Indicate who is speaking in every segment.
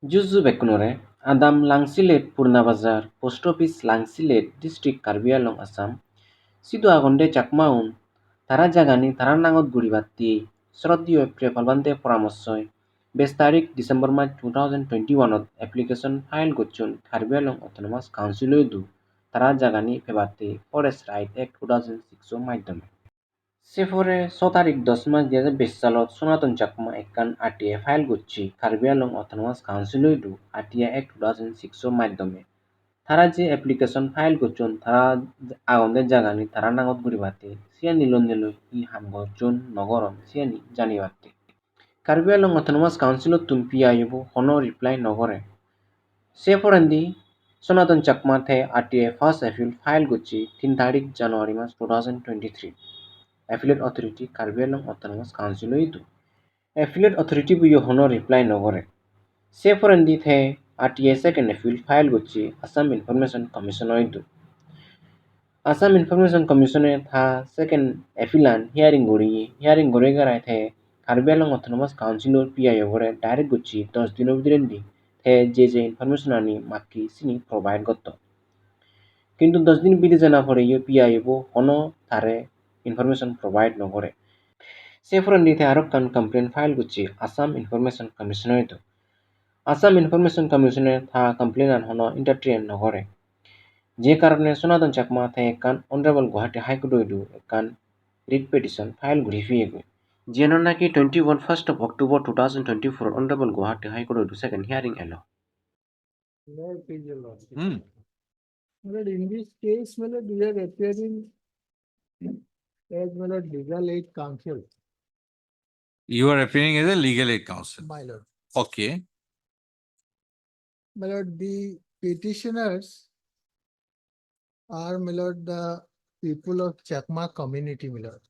Speaker 1: Juzu Bekunore, Adam Langsilet Purna Bazar, Post Office Langsilet, District Karbi Anglong Assam, Sidu Agonde Chakmaun, Tarajagani Taranangot Guribati, Srodio Prepalvante Paramosoy, Best Tarik December March 2021 application file Gochun, Karbi Anglong Autonomous Council Du, Tarajagani Pebate, Forest Right Act 2006 মাধ্যমে সেফরে 6 তারিখ 10 মাস 2020 সালত সনাতন চাকমা একখান RTA file করছি Karbi Anglong autonomous council দু RTA act 2006 মাধ্যমে তারা যে অ্যাপ্লিকেশন ফাইল করছেন তারা আগন্দের জাগানি তারা নাগত গুরিবাতে সিয়ানি লন্দেল ই হামগজন নগরম সিয়ানি জানিবাতে কার্বি আংলং অটোনমাস কাউন্সিল তুন পিআইবো হনো রিপ্লাই নগরে সেফরেন্দি সনাতন Chakma the RTA first appeal file করছি 3 তারিখ জানুয়ারি মাস 2023 Affiliate Authority Karbi Anglong Autonomous Council itu. Affiliate Authority bu yo hono reply nogore. Se forendi the RTA second appeal file gochi Assam Information Commission itu. Assam Information Commission tha second appealan hearing gori garai the Karbi Anglong Autonomous Council PIO gore direct gochi 10 dino bidirendi the je information ani makki sini provide gotto. কিন্তু 10 দিন বিধি জানা পরে you পিআইবো হনো তারে information provide নগরে সেফরন্দিতে আরব কান complain file গুছি আসাম ইনফরমেশন কমিশনার তো আসাম ইনফরমেশন কমিশনার থা কমপ্লেন আন হনো ইন্টারট্রিয়েন নগরে যে কারণে সনাতন চাকমা থে কান অনারেবল গুয়াহাটি হাইকোর্ট দু কান রিট পিটিশন ফাইল ঘুরি ফিয়ে গই যেন নাকি 21 of October 2024 honourable Guwahati high court দু সেকেন্ড হিয়ারিং এলো
Speaker 2: In this case, we are appearing as legal aid counsel.
Speaker 3: You are appearing as a legal aid counsel.
Speaker 2: My lord.
Speaker 3: Okay.
Speaker 2: My lord, the petitioners are, my lord, the people of Chakma community, my lord.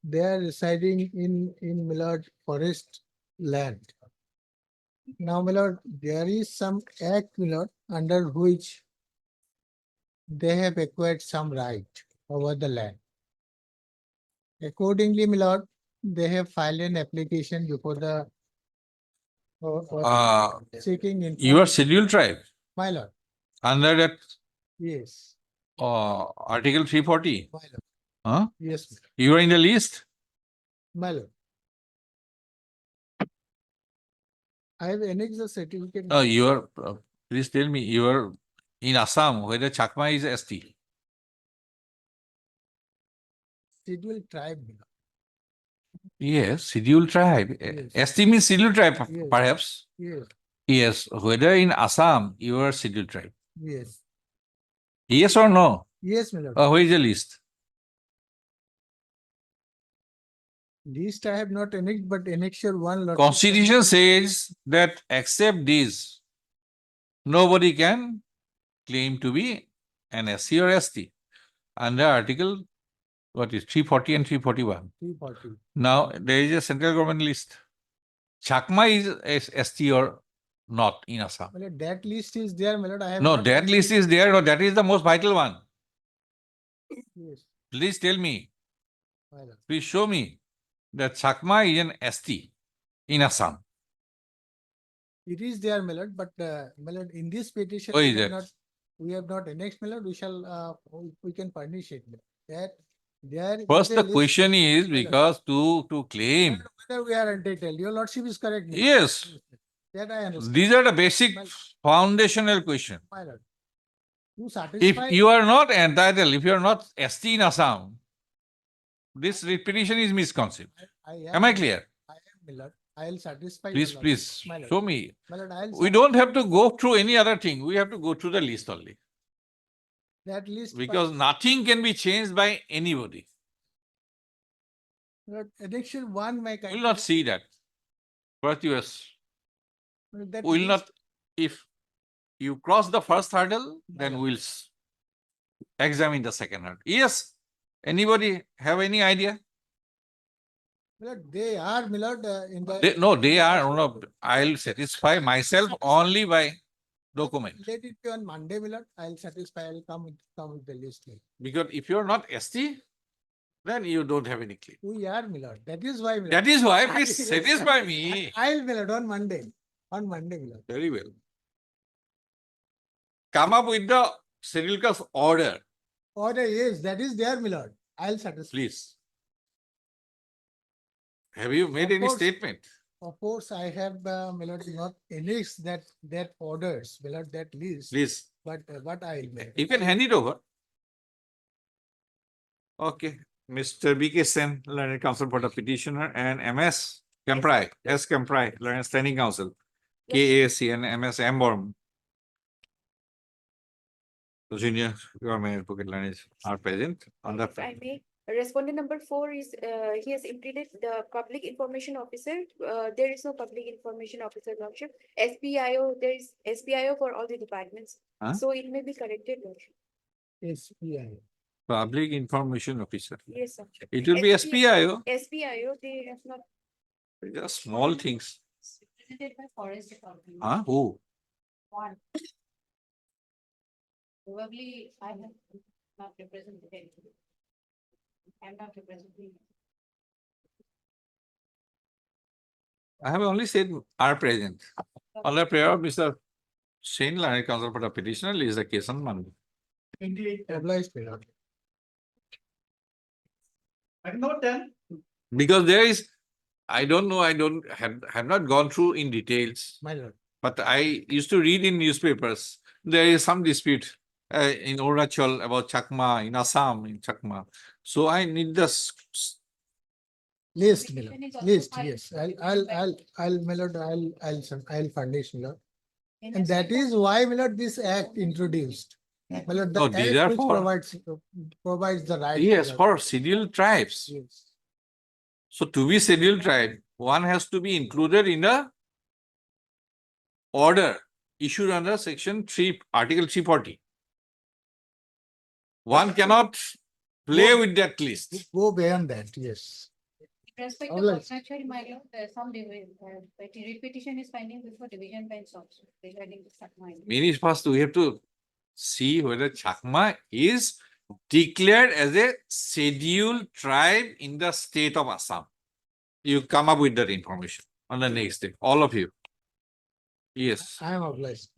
Speaker 2: They are residing in my lord, forest land. Now, my lord, there is some act, my lord, under which they have acquired some right over the land. Accordingly, my lord, they have filed an application before the seeking
Speaker 3: You are scheduled tribe
Speaker 2: my lord.
Speaker 3: under that
Speaker 2: Yes.
Speaker 3: Article 340.
Speaker 2: My lord.
Speaker 3: Huh?
Speaker 2: Yes,
Speaker 3: You are in the list.
Speaker 2: my lord. I have annexed the certificate.
Speaker 3: You are. Please tell me, you are in Assam, whether Chakma is ST.
Speaker 2: Scheduled tribe. My lord.
Speaker 3: Yes, scheduled tribe.
Speaker 2: Yes.
Speaker 3: ST means scheduled tribe,
Speaker 2: Yes.
Speaker 3: perhaps.
Speaker 2: Yes.
Speaker 3: Yes, whether in Assam you are scheduled tribe.
Speaker 2: Yes.
Speaker 3: Yes or no?
Speaker 2: Yes, my lord.
Speaker 3: Where is the list?
Speaker 2: List I have not annexed, but annexure 1 lord.
Speaker 3: Constitution says that except this, nobody can claim to be an SC or ST under Article what is 340 and 341.
Speaker 2: 340.
Speaker 3: Now there is a central government list. Chakma is ST or not in Assam.
Speaker 2: My lord, that list is there, my lord. I have
Speaker 3: No,
Speaker 2: not
Speaker 3: that list is there. No, that is the most vital one.
Speaker 2: Yes,
Speaker 3: Please tell me.
Speaker 2: my lord.
Speaker 3: Please show me that Chakma is an ST in Assam.
Speaker 2: It is there, my lord, but my lord, in this petition
Speaker 3: Where
Speaker 2: we
Speaker 3: is
Speaker 2: have
Speaker 3: that?
Speaker 2: not we have not annexed, my lord. We shall we can furnish it. My lord. That there is
Speaker 3: First,
Speaker 2: a
Speaker 3: the
Speaker 2: list,
Speaker 3: question is
Speaker 2: my lord.
Speaker 3: because to claim.
Speaker 2: Whether we are entitled. Your lordship is correct. my lord.
Speaker 3: Yes,
Speaker 2: That I understand.
Speaker 3: these are the basic foundational question.
Speaker 2: My lord. To
Speaker 3: If
Speaker 2: satisfy
Speaker 3: you are not entitled, if you are not ST in Assam, this repetition is misconceived. Am I clear?
Speaker 2: I am, my lord. I'll satisfy your
Speaker 3: Please,
Speaker 2: lordship.
Speaker 3: please
Speaker 2: My lord.
Speaker 3: show me.
Speaker 2: My lord, I'll
Speaker 3: We don't have to go through any other thing. We have to go through the list only.
Speaker 2: that list
Speaker 3: Because nothing can be changed by anybody.
Speaker 2: my lord, annexure 1 my
Speaker 3: We will not see that. First, you
Speaker 2: that
Speaker 3: will
Speaker 2: list,
Speaker 3: not, if you cross the first hurdle, then
Speaker 2: Yeah.
Speaker 3: we'll examine the second hurdle. Yes. Anybody have any idea?
Speaker 2: my lord, they are, my lord, in the
Speaker 3: No, they are. No, I'll satisfy myself only by document.
Speaker 2: Let it be on Monday, my lord. I'll satisfy. I'll come with the list.
Speaker 3: Because if you're not ST, then you don't have any claim.
Speaker 2: We are, my lord. That is why, my lord.
Speaker 3: That is why, please
Speaker 2: Yes.
Speaker 3: satisfy me.
Speaker 2: I'll, my lord, on Monday. On Monday, my lord.
Speaker 3: Very well. Come up with the schedule caste order,
Speaker 2: Order, yes, that is there, my lord. I'll satisfy.
Speaker 3: please. Have you made
Speaker 2: Of
Speaker 3: any
Speaker 2: course.
Speaker 3: statement?
Speaker 2: Of course, I have, my lord, not annexed that orders, my lord, that list.
Speaker 3: Please.
Speaker 2: But what I'll make.
Speaker 3: You can hand it over. Okay. Mr. B.K. Sen, Learned Counsel for the petitioner, and MS Kemprai, S. Kemprai, Learned Standing Counsel, KAC and MS Amborm. So, junior government advocate learners are present on the.
Speaker 4: If I may, respondent number 4 is, he has implicated the public information officer. There is no public information officer, lordship. SPIO, there is SPIO for all the departments.
Speaker 3: Huh?
Speaker 4: So it may be corrected, lordship.
Speaker 2: SPI.
Speaker 3: Public Information Officer.
Speaker 4: Yes, sir.
Speaker 3: It will be SPIO.
Speaker 4: SPIO, they have not.
Speaker 3: Just small things.
Speaker 4: Represented by forest department.
Speaker 3: Huh? Who?
Speaker 4: One. Probably I have not represented anything. I'm not representing.
Speaker 3: I have only said are present. On the prayer of Mr. Shane, Learned Counsel for the petitioner, is the case on Monday.
Speaker 2: Indeed. Obliged, my lord.
Speaker 5: I've not done.
Speaker 3: Because there is, I don't know, I don't have not gone through in details,
Speaker 2: My lord.
Speaker 3: but I used to read in newspapers. There is some dispute in Arunachal about Chakma, in Assam, in Chakma. So I need the
Speaker 2: List, my lord. List, yes. My lord, I'll furnish, my lord. And that is why, my lord, this act introduced. My lord, the
Speaker 3: No, these are
Speaker 2: act which
Speaker 3: for-
Speaker 2: provides the right.
Speaker 3: yes,
Speaker 2: my lord.
Speaker 3: for scheduled tribes.
Speaker 2: Yes.
Speaker 3: So to be scheduled tribe, one has to be included in the order issued under section 3, article 340. One cannot play with that list.
Speaker 2: Go beyond that, yes.
Speaker 4: Respect
Speaker 2: All
Speaker 4: to
Speaker 2: right.
Speaker 4: contractual, my lord, some repetition is finding before division bench also regarding the submarine.
Speaker 3: Meaning first we have to see whether Chakma is declared as a scheduled tribe in the state of Assam. You come up with that information on the next day, all of you. Yes.
Speaker 2: I am obliged.